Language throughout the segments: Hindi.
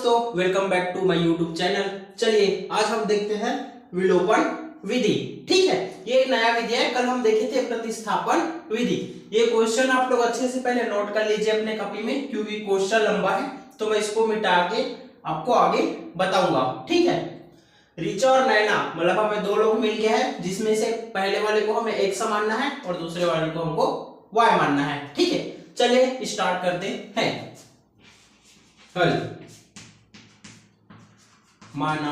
दोस्तों, welcome back to my YouTube channel. चलिए आज हम देखते हैं विलोपन विधि। ठीक है, ये एक नया विधि है। कल हम देखे थे प्रतिस्थापन विधि। ये क्वेश्चन आप लोग अच्छे से पहले नोट कर लीजिए अपने कॉपी में, क्योंकि क्वेश्चन लंबा है तो मैं इसको मिटा के आपको आगे बताऊंगा। ठीक है, ऋचा और नैना मतलब हमें दो लोग मिल गए हैं, जिसमें से पहले वाले को हमें x मानना है और दूसरे वाले को हमको y मानना है। ठीक है, चलिए स्टार्ट करते हैं। हल माना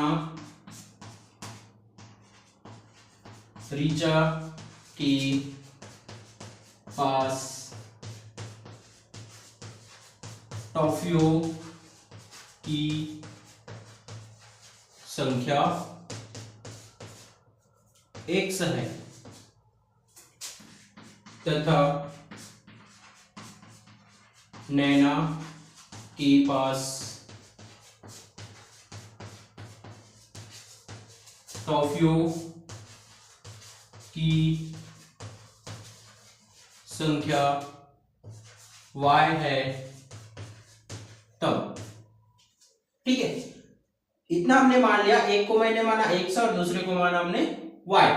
ऋचा के पास टॉफियों की संख्या x है तथा नैना के पास टॉफियों की संख्या y है तब। ठीक है, इतना हमने मान लिया। एक को मैंने माना x और दूसरे को माना हमने y।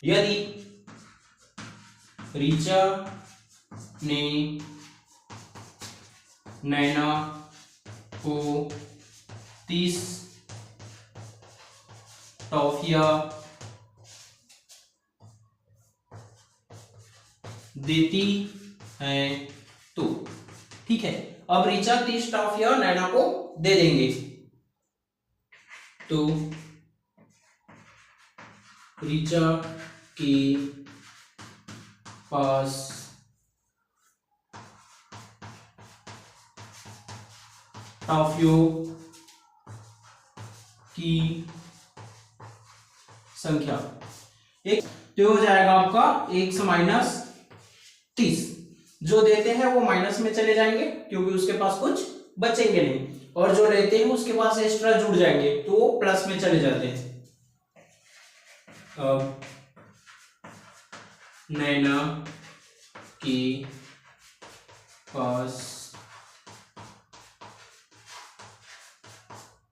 यदि ऋचा ने नैना को 30 टॉफियां देती है तो। ठीक है, अब ऋचा 30 टॉफियां नैना को दे देंगे तो ऋचा के पास टॉफियों की संख्या एक तो हो जाएगा आपका 1 माइनस 30। जो देते हैं वो माइनस में चले जाएंगे क्योंकि उसके पास कुछ बचेंगे नहीं, और जो रहते हैं उसके पास एक्स्ट्रा जुड़ जाएंगे तो वो प्लस में चले जाते हैं। अब नैना के पास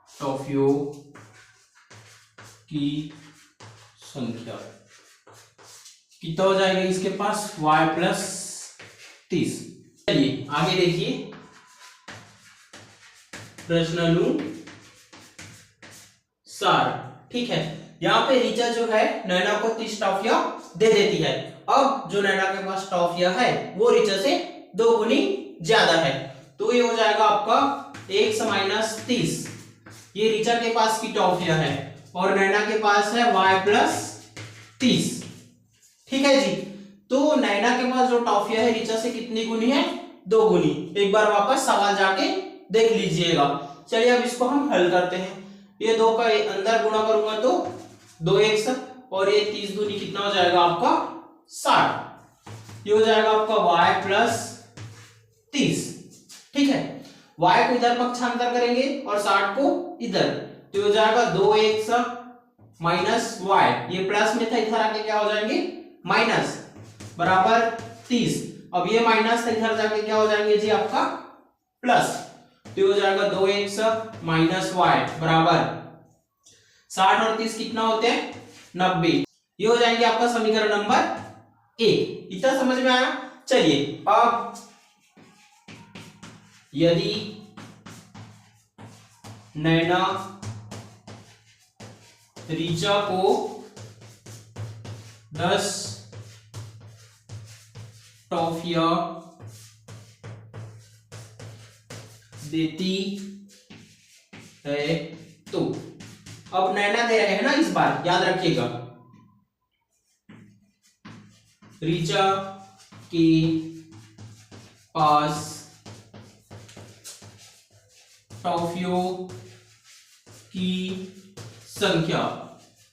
टॉफियों की संख्या कितना हो जाएगा इसके पास y प्लस 30। चलिए आगे देखिए प्रश्नानुसार। ठीक है, यहाँ पे ऋचा जो है नैना को 30 टॉफियां दे देती है। अब जो नैना के पास टॉफियां है वो ऋचा से 2 गुनी ज्यादा है, तो ये हो जाएगा आपका 1 माइनस 30। ये ऋचा के पास की टॉफियां है और नैना के पास है y प्लस 30। ठीक है जी, तो नैना के पास जो टॉफियां है ऋचा से कितनी गुनी है? 2 गुनी। एक बार वापस सवाल जाके देख लीजिएगा। चलिए अब इसको हम हल करते हैं। ये 2 का अंदर गुणा करूंगा तो 2x और ये 30 दूनी कितना हो जाएगा आपका 60। ये हो जाएगा आपका y प्लस 30। ठीक है, y को इधर पक्षांतर करेंगे और 60 को इधर, तो हो जाएगा 2x माइनस y। ये प्लस में था, इधर आके क्या हो जाएंगे माइनस, बराबर 30। अब ये माइनस इधर जाके क्या हो जाएंगे जी आपका प्लस, तो हो जाएगा 2x माइनस y बराबर 60 और 30 कितना होते हैं 90। ये हो जाएंगे आपका समीकरण नंबर 1। इतना समझ में आया? चलिए अब यदि नैना ऋचा को 10 टॉफियां देती है तो। अब नैना दे रहे हैं ना इस बार, याद रखिएगा। ऋचा के पास टॉफियों की संख्या,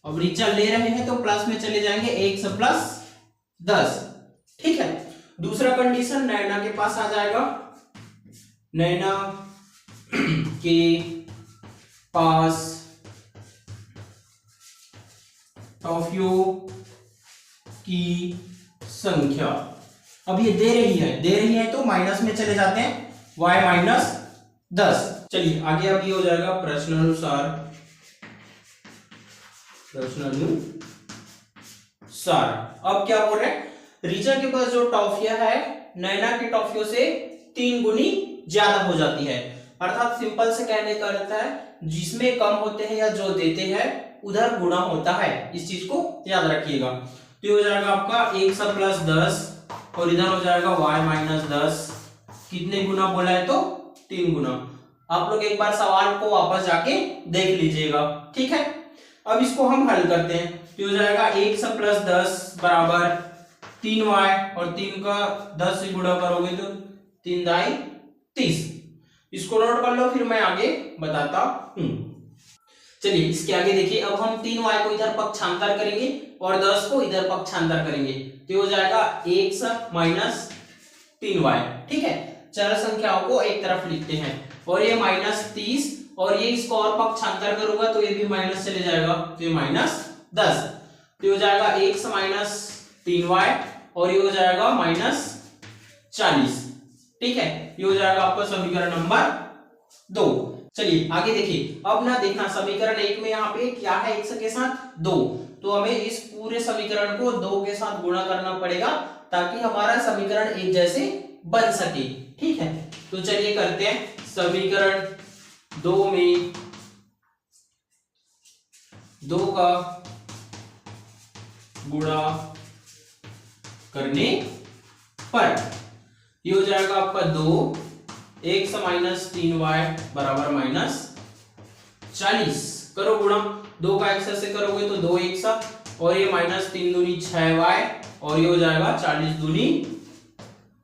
अब ऋचा ले रहे हैं तो प्लस में चले जाएंगे 1 प्लस 10। ठीक है, दूसरा कंडीशन नैना के पास आ जाएगा। नैना के पास टॉफियों की संख्या, अब ये दे रही है तो माइनस में चले जाते हैं, y माइनस 10। चलिए आगे अब ये हो जाएगा प्रश्नानुसार। अब क्या बोल रहे हैं, ऋचा के पास जो टॉफिया है नैना की टॉफियों से 3 गुनी ज्यादा हो जाती है। अर्थात सिंपल से कहने का अर्थ है जिसमें कम होते हैं या जो देते हैं उधर गुणा होता है, इस चीज को याद रखिएगा। तो ये हो जाएगा आपका 1 + 10 और इधर हो जाएगा y माइनस 10। कितने गुना बोला है तो 3 गुना। आप लोग एक बार सवाल को वापस जाके देख लीजिएगा, ठीक है। अब इसको हम हल करते हैं। तो हो जाएगा 1 + 10 बराबर 3y और 3 का 10 से गुणा करोगे तो 3 दाई 30। इसको नोट कर लो, फिर मैं आगे बताता हूं। चलिए इसके आगे देखिए, अब हम 3y को इधर पक्षांतर करेंगे और 10 को इधर पक्षांतर करेंगे। तो हो जाएगा 1 माइनस 3y, ठीक है। चर संख्याओं को एक तरफ लिखते हैं और ये माइनस 30 और ये इसको और पक्षांतर करूंगा तो ये भी माइनस चले जाएगा, तो ये माइनस 10। तो हो जाएगा 1 माइनस 3y और ये हो जाएगा माइनस 40, ठीक है। ये हो जाएगा आपका समीकरण नंबर 2। चलिए आगे देखिए, अब ना देखना समीकरण 1 में यहाँ पे क्या है, x के साथ 2, तो हमें इस पूरे समीकरण को 2 के साथ गुणा करना पड़ेगा ताकि हमारा समीकरण एक जैसे बन सके, ठीक है। तो चलिए करते हैं। समीकरण 2 में 2 का गुणा करने पर ये हो जाएगा आपका 2 x माइनस 3y बराबर माइनस 40। करो गुणा, 2 का x से करोगे तो 2x और ये माइनस 3 दूनी 6y और ये हो जाएगा 40 दूनी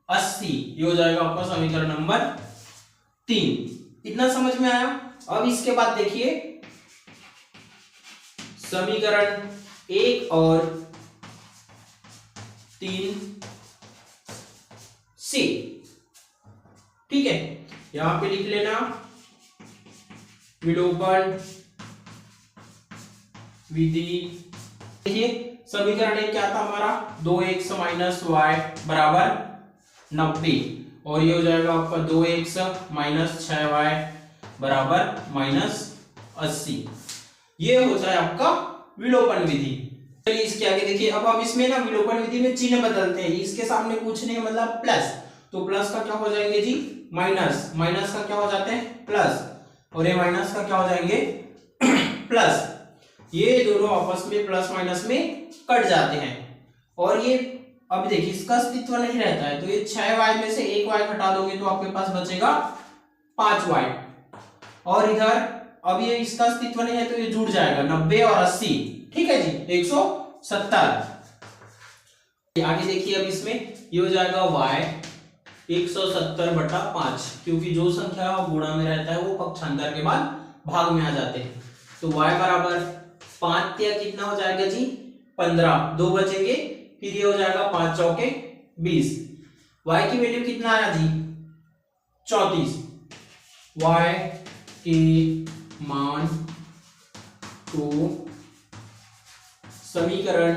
80। ये हो जाएगा आपका समीकरण नंबर 3। इतना समझ में आया। अब इसके बाद देखिए समीकरण 1 और 3 से, ठीक है। यहां पे लिख लेना विलोपन विधि। देखिए समीकरण 1 क्या था हमारा, 2x माइनस y बराबर 90 और ये हो जाएगा आपका 2x माइनस 6y बराबर माइनस 80। ये होता है आपका विलोपन विधि। चलिए इसके आगे देखिए, अब हम इसमें ना विलोपन विधि में चिन्ह बदलते हैं। इसके सामने कुछ नहीं मतलब प्लस, तो प्लस का क्या हो जाएंगे जी माइनस, माइनस का क्या हो जाते हैं प्लस और ये माइनस का क्या हो जाएंगे प्लस। ये दोनों आपस में प्लस माइनस में कट जाते हैं और ये अब देखिए इसका अस्तित्व नहीं रहता है, तो ये 6y में से 1y घटा दोगे तो आपके पास बचेगा 5y और इधर अब ये इसका अस्तित्व नहीं है तो ये जुड़ जाएगा 90 और 80, ठीक है जी 170। आगे देखिए अब इसमें ये हो जाएगा y 170/5, क्योंकि जो संख्या गुणा में रहता है वो पक्षांतर के बाद भाग में आ जाते हैं। तो y बराबर 5 या कितना हो जाएगा जी 15, 2 बचेंगे, फिर ये हो जाएगा 5 चौके 20। y की वैल्यू कितना आया जी 34। y के मान को समीकरण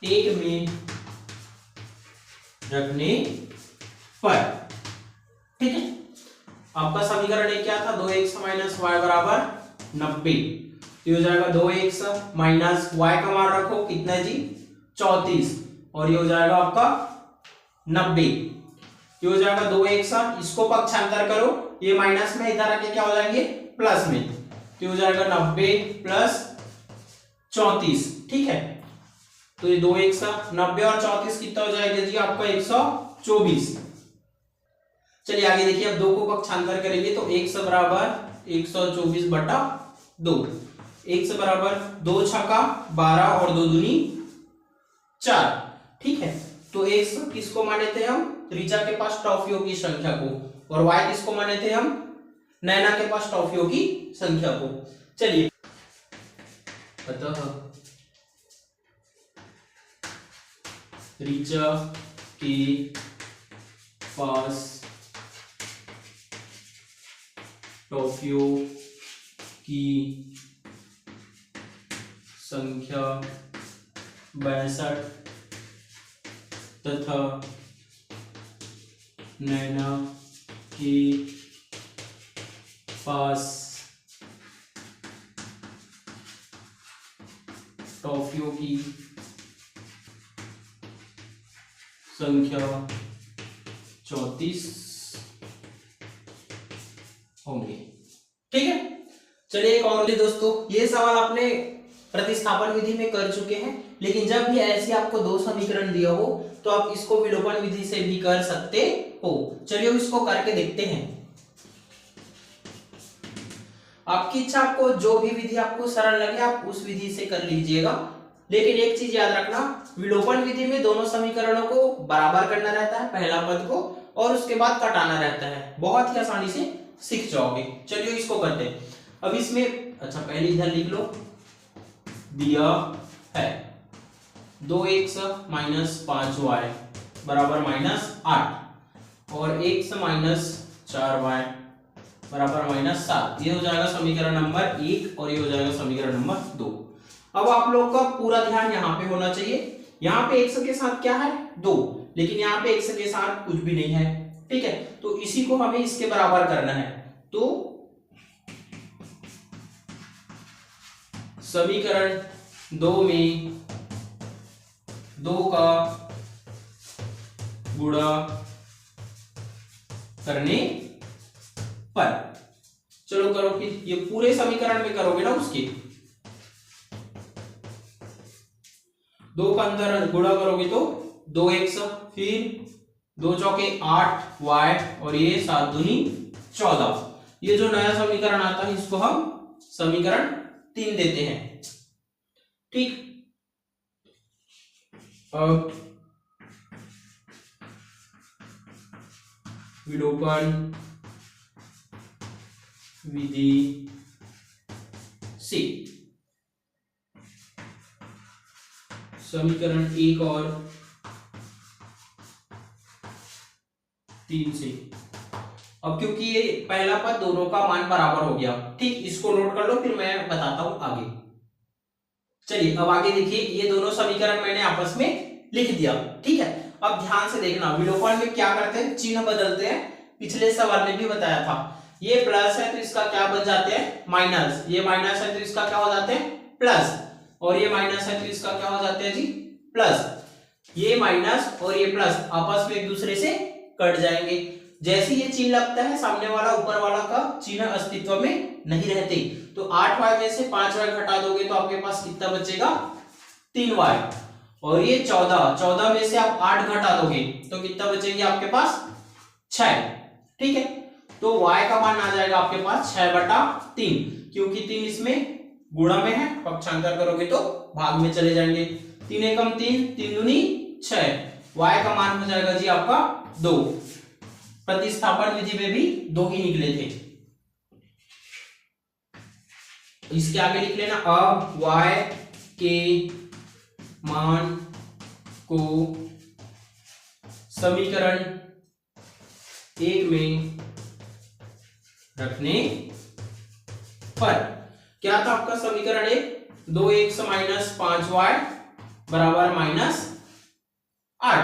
1 में रखने पर, ठीक है। आपका समीकरण 1 क्या था, 2x माइनस y बराबर 90। तो हो जाएगा 2x माइनस y का मान रखो कितना है जी 34 और ये हो जाएगा आपका 90। ये हो जाएगा 2x, इसको पक्षांतर करो, ये माइनस में इधर आके क्या हो जाएंगे प्लस में, तो हो जाएगा 90 प्लस 34, ठीक है। तो ये 2x 90 और 34 कितना हो जाएगा जी आपका 124। चलिए आगे देखिए, अब 2 को पक्षांतर करेंगे तो x बराबर 124/2, x बराबर 2 छक्का 12 और 2 दूनी 4, ठीक है। तो x किसको माने थे हम, ऋचा के पास टॉफियों की संख्या को, और y किसको माने थे हम, नैना के पास टॉफियों की संख्या को। चलिए अतः ऋचा के पास टॉफियों की संख्या 62 तथा नैना के पास टॉफियों की संख्या 34 होंगे। ठीक है, चलिए एक और दोस्तों, ये सवाल आपने प्रतिस्थापन विधि में कर चुके हैं, लेकिन जब भी ऐसे आपको दो समीकरण दिया हो तो आप इसको विलोपन विधि से भी कर सकते हो। चलिए इसको करके देखते हैं। आपकी इच्छा, आपको जो भी विधि आपको सरल लगे आप उस विधि से कर लीजिएगा, लेकिन एक चीज याद रखना, विलोपन विधि में दोनों समीकरणों को बराबर करना रहता है, पहला पद को, और उसके बाद कटाना रहता है। बहुत ही आसानी से सीख जाओगे। चलिए इसको करते हैं। अब इसमें अच्छा पहले इधर लिख लो, दिया है 2x माइनस 5y बराबर -8 और x माइनस 4y बराबर -7। ये हो जाएगा समीकरण नंबर 1 और ये हो जाएगा समीकरण नंबर 2। अब आप लोग का पूरा ध्यान यहाँ पे होना चाहिए। यहाँ पे x के साथ क्या है 2, लेकिन यहाँ पे x के साथ कुछ भी नहीं है। ठीक है, तो इसी को हमें इसके बराबर करना है। तो समीकरण 2 में 2 का गुणा करने पर, चलो करो फिर, ये पूरे समीकरण में करोगे ना उसके 2 का अंदर गुणा करोगे तो 2x, फिर 2 चौके 8y और ये 7 दूनी 14। ये जो नया समीकरण आता है इसको हम समीकरण 3 देते हैं। ठीक, अब विलोपन विधि से समीकरण 1 और 3 से, अब क्योंकि ये पहला पद दोनों का मान बराबर हो गया। ठीक, इसको नोट कर लो, फिर मैं बताता हूं आगे। चलिए अब आगे देखिए, ये दोनों समीकरण मैंने आपस में लिख दिया। ठीक है, अब ध्यान से देखना, विलोपन में क्या करते हैं, चिन्ह बदलते हैं। पिछले सवाल में भी बताया था, ये प्लस है तो इसका क्या बन जाते हैं माइनस, ये माइनस है तो इसका क्या हो जाते हैं प्लस, और ये माइनस है तो इसका क्या हो जाते हैं जी प्लस। ये माइनस और ये प्लस आपस में एक दूसरे से कट जाएंगे। जैसे ये चिन्ह लगता है, सामने वाला ऊपर वाला का चिन्ह अस्तित्व में नहीं रहते। तो 8y में से 5y घटा दोगे तो आपके पास कितना बचेगा 3y, और ये 14 में से आप 8 घटा दोगे तो कितना बचेंगे आपके पास 6। ठीक है, तो y का मान आ जाएगा आपके पास 6/3, क्योंकि 3 इसमें गुणा में है, पक्षांतर करोगे तो भाग में चले जाएंगे। 3 एकम 3, 3 दूनी 6, y का मान हो जाएगा जी आपका 2। प्रतिस्थापन विधि में भी 2 ही निकले थे। इसके आगे लिख लेना, अब y के मान को समीकरण 1 में रखने पर, क्या था आपका समीकरण 1, 2x माइनस 5y बराबर -8।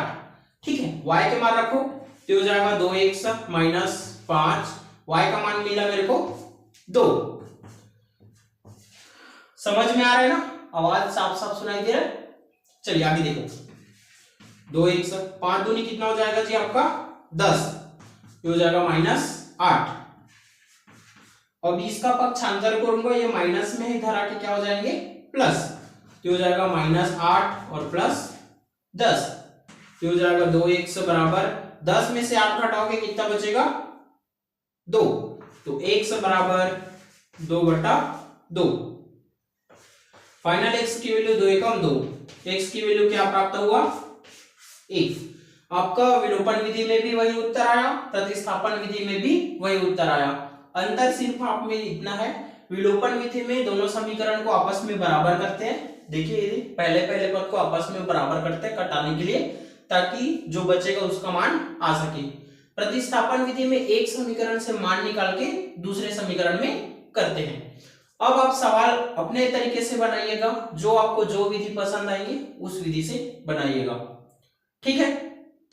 ठीक है, y के मान रखो तो हो जाएगा 2x माइनस 5, y का मान मिला मेरे को 2। समझ में आ रहा है ना, आवाज साफ साफ सुनाई दे रहा है। चलिए आगे देखो, 2x 5 दूनी कितना हो जाएगा जी आपका 10, ये हो जाएगा -8। अब इसका पक्षांतर करूंगा, ये माइनस में इधर आके क्या हो जाएंगे प्लस, तो हो जाएगा -8 और +10, तो हो जाएगा 2x बराबर 10 में से 8 घटाओगे कितना बचेगा 2, तो x बराबर 2/2। फाइनल x की वैल्यू 2 एकम 2, x की वैल्यू क्या प्राप्त हुआ 1। आपका विलोपन विधि में भी वही उत्तर आया, प्रतिस्थापन विधि में भी वही उत्तर आया। अंतर सिर्फ आप में इतना है, विलोपन विधि में दोनों समीकरण को आपस में बराबर करते हैं। देखिए पहले पद को आपस में बराबर करते हैं कटाने के लिए, ताकि जो बचेगा उसका मान आ सके। प्रतिस्थापन विधि में एक समीकरण से मान निकाल के दूसरे समीकरण में करते हैं। अब आप सवाल अपने तरीके से बनाइएगा, जो आपको जो विधि पसंद आएगी उस विधि से बनाइएगा। ठीक है,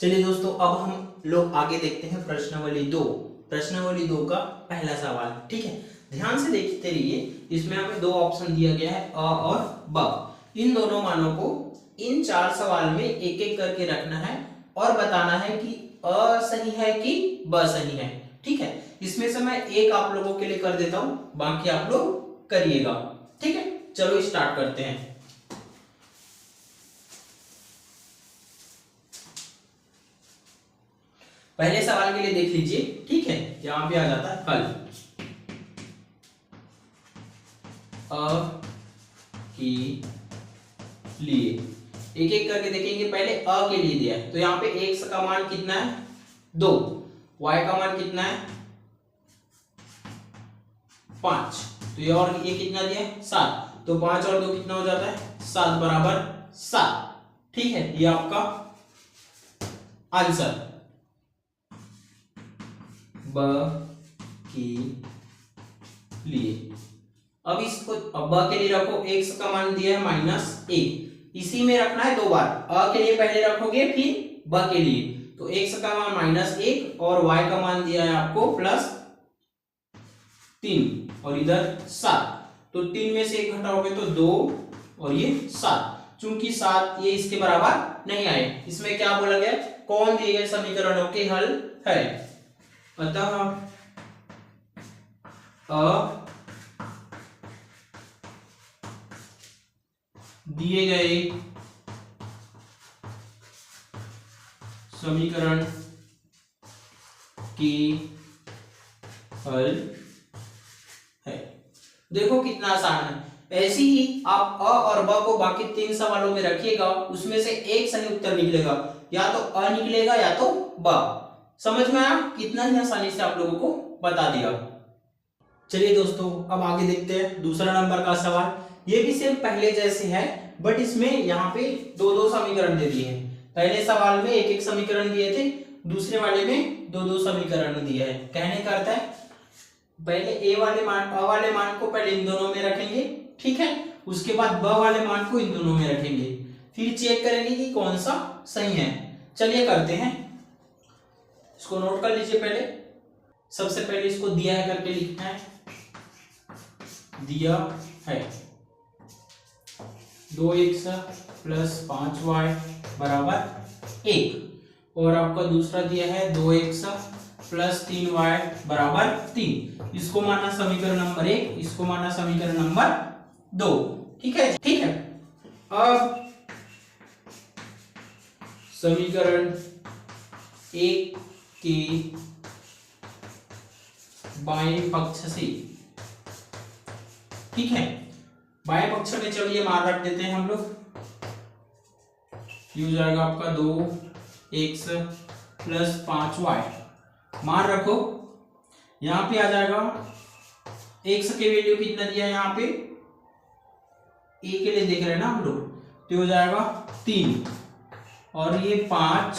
चलिए दोस्तों अब हम लो आगे देखते हैं प्रश्नावली 2। प्रश्नावली 2 का पहला सवाल, ठीक है, ध्यान से देखते रहिए। इसमें हमें दो ऑप्शन दिया गया है, अ और ब। इन दोनों मानों को इन 4 सवाल में एक एक करके रखना है और बताना है कि अ सही है कि ब सही है, ठीक है। इसमें से मैं एक आप लोगों के लिए कर देता हूं, बाकी आप लोग करिएगा, ठीक है। चलो स्टार्ट करते हैं। पहले सवाल के लिए देख लीजिए, ठीक है, यहां पे आ जाता है हल। अ के लिए एक एक करके देखेंगे। पहले अ के लिए दिया है तो यहाँ पे x का मान कितना है 2, y का मान कितना है 5, तो ये और ये कितना दिया है 7, तो 5 और 2 कितना हो जाता है 7 बराबर 7, ठीक है। ये आपका आंसर ब के लिए। अब इसको ब के लिए रखो, x का मान दिया है -1, इसी में रखना है 2 बार। अ के लिए पहले रखोगे फिर ब के लिए, तो x का मान -1 और y का मान दिया है आपको +3 और इधर 7, तो 3 में से 1 घटाओगे तो 2 और ये 7। चूंकि 7 ये इसके बराबर नहीं आए, इसमें क्या बोला गया, कौन दिए गए समीकरणों के हल है। अतः अ दिए गए समीकरण की हल है। देखो कितना आसान है। ऐसे ही आप अ और ब को बाकी 3 सवालों में रखिएगा, उसमें से एक सही उत्तर निकलेगा, या तो अ निकलेगा या तो ब। समझ में आया, कितना ही आसानी से आप लोगों को बता दिया। चलिए दोस्तों, अब आगे देखते हैं दूसरा नंबर का सवाल। ये भी सेम पहले जैसे है, बट इसमें यहाँ पे 2-2 समीकरण दे दिए हैं। पहले सवाल में एक एक समीकरण दिए थे, दूसरे वाले में 2-2 समीकरण दिया है। कहने का अर्थ है पहले अ वाले मान को पहले इन दोनों में रखेंगे, ठीक है, उसके बाद ब वाले मान को इन दोनों में रखेंगे, फिर चेक करेंगे कि कौन सा सही है। चलिए करते हैं, इसको नोट कर लीजिए। पहले सबसे पहले इसको दिया है करके लिखना है, दिया है 2x + 5y = 1, और आपका दूसरा दिया है 2x + 3y = 3। इसको माना समीकरण नंबर 1, इसको माना समीकरण नंबर 2, ठीक है, ठीक है। अब समीकरण 1 के बाएं पक्ष से, ठीक है, बाएं पक्ष में चलिए मान रख देते हैं हम लोग। ये हो जाएगा आपका 2x + 5y, मान रखो। यहां पे आ जाएगा x के वैल्यू कितना दिया है, यहाँ पे a के लिए देख रहे हैं ना हम लोग, तो हो जाएगा 3, और ये 5,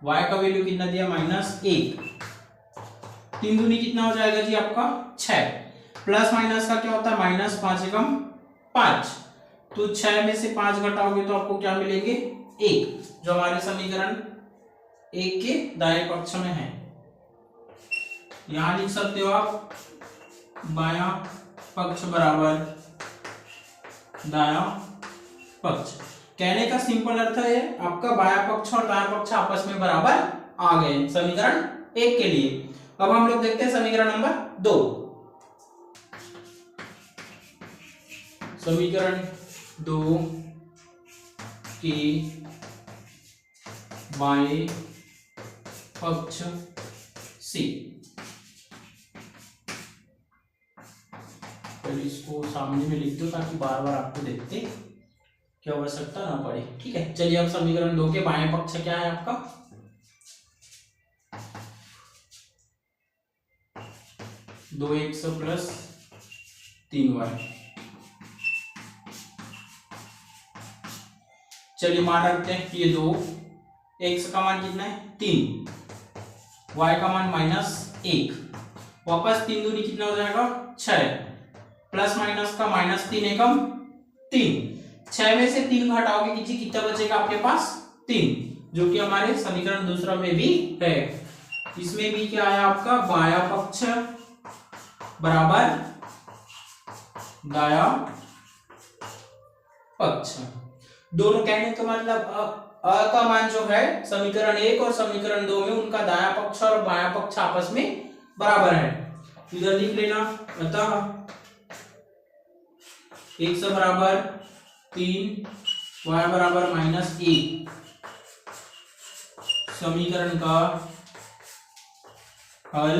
y का वैल्यू कितना दिया -1, 3 दूनी कितना हो जाएगा जी आपका 6, प्लस माइनस का क्या होता है -5 एकम 5, तो 6 में से 5 घटाओगे तो आपको क्या मिलेंगे 1, जो हमारे समीकरण 1 के दाएं पक्ष में है। यहां लिख सकते हो आप बायां पक्ष बराबर दायां पक्ष। कहने का सिंपल अर्थ है आपका बायां पक्ष और दायां पक्ष आपस में बराबर आ गए समीकरण 1 के लिए। अब हम लोग देखते हैं समीकरण नंबर 2। समीकरण 2 के बाएं पक्ष से, पहले इसको सामने में लिख दो ताकि बार बार आपको देखते की आवश्यकता ना पड़े, ठीक है। चलिए अब समीकरण 2 के बाएं पक्ष क्या है आपका 2x + 3y। चलिए मान रखते हैं ये 2, x का मान कितना है 3, y का मान -1, वापस 3 दूनी कितना हो जाएगा 6, प्लस माइनस का -3 एकम 3, 6 में से 3 घटाओगे कितना बचेगा आपके पास 3, जो कि हमारे समीकरण दूसरा में भी है। इसमें भी क्या आया आपका, बायां पक्ष बराबर दायां पक्ष। दोनों कहने का मतलब अ का मान जो है समीकरण 1 और समीकरण 2 में उनका दायां पक्ष और बायां पक्ष आपस में बराबर है। इधर लिख लेना, अतः x बराबर 3 y बराबर -1 समीकरण का हल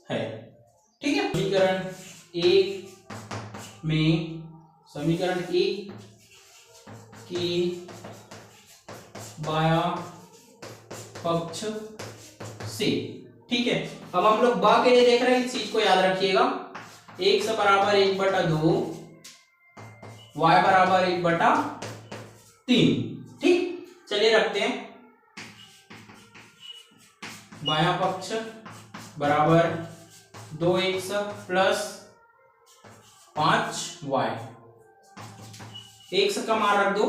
है। ठीक है, समीकरण 1 की बायां पक्ष से। ठीक है, अब हम लोग बा के लिए देख रहे हैं, इस चीज को याद रखिएगा। x बराबर 1/2 y बराबर 1/3। ठीक, चलिए रखते हैं। बायां पक्ष बराबर 2x प्लस 5y। x का मान रख दो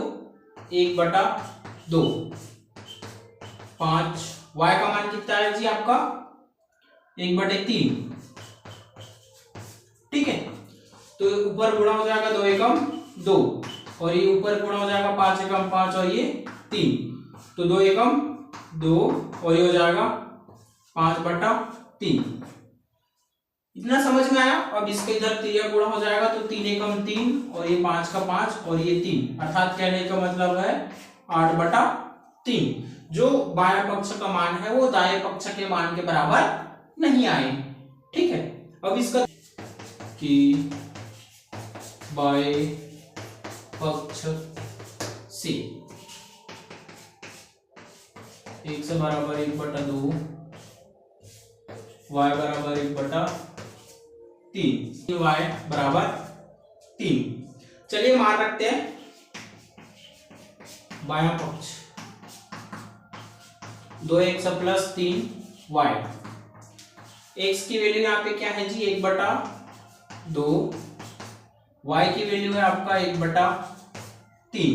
1/2, 5 y का मान कितना है जी आपका 1/3। ठीक है, तो ऊपर गुणा हो जाएगा 2 एकम 2 और ये ऊपर गुणा हो जाएगा 5 एकम 5 और ये 3, तो 2 एकम 2 और ये हो जाएगा 5/3। इतना समझ में आया। अब इसके इधर 3 गुणा हो जाएगा तो 3 एकम 3 और ये 5 का 5 और ये 3, अर्थात कहने का मतलब है 8/3। जो बायां पक्ष का मान है वो दाएं पक्ष के मान के बराबर नहीं आए। ठीक है, अब इसका कि बाएं पक्ष से x बराबर 1/2 y बराबर 1/3, y बराबर 3। चलिए मान रखते हैं बायां पक्ष 2x प्लस 3y। x की वैल्यू यहाँ पे क्या है जी 1/2, y की वैल्यू है आपका 1/3।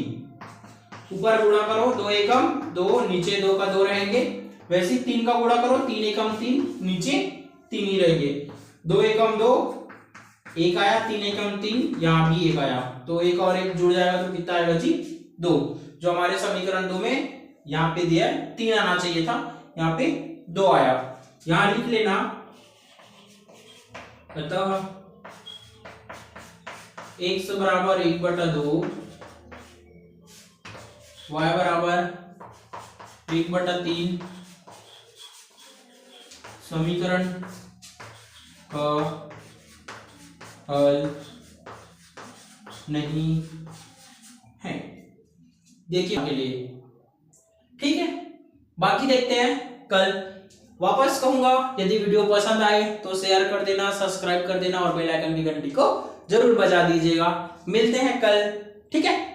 ऊपर गुणा करो 2 एकम 2, नीचे 2 का 2 रहेंगे। वैसे 3 का गुणा करो 3 एकम 3, नीचे 3 ही रहेंगे। 2 एकम 2 1 आया, 3 एकम 3 यहाँ भी 1 आया, तो 1 और 1 जुड़ जाएगा तो कितना आएगा जी 2। जो हमारे समीकरण 2 में यहाँ पे दिया है 3 आना चाहिए था, यहाँ पे 2 आया। यहाँ लिख लेना, अतः x बराबर 1/2 y बराबर 1/3 समीकरण का हल नहीं है। देखिए के लिए। ठीक है, बाकी देखते हैं कल। वापस कहूंगा, यदि वीडियो पसंद आए तो शेयर कर देना, सब्सक्राइब कर देना और बेल आइकन की घंटी को जरूर बजा दीजिएगा। मिलते हैं कल। ठीक है।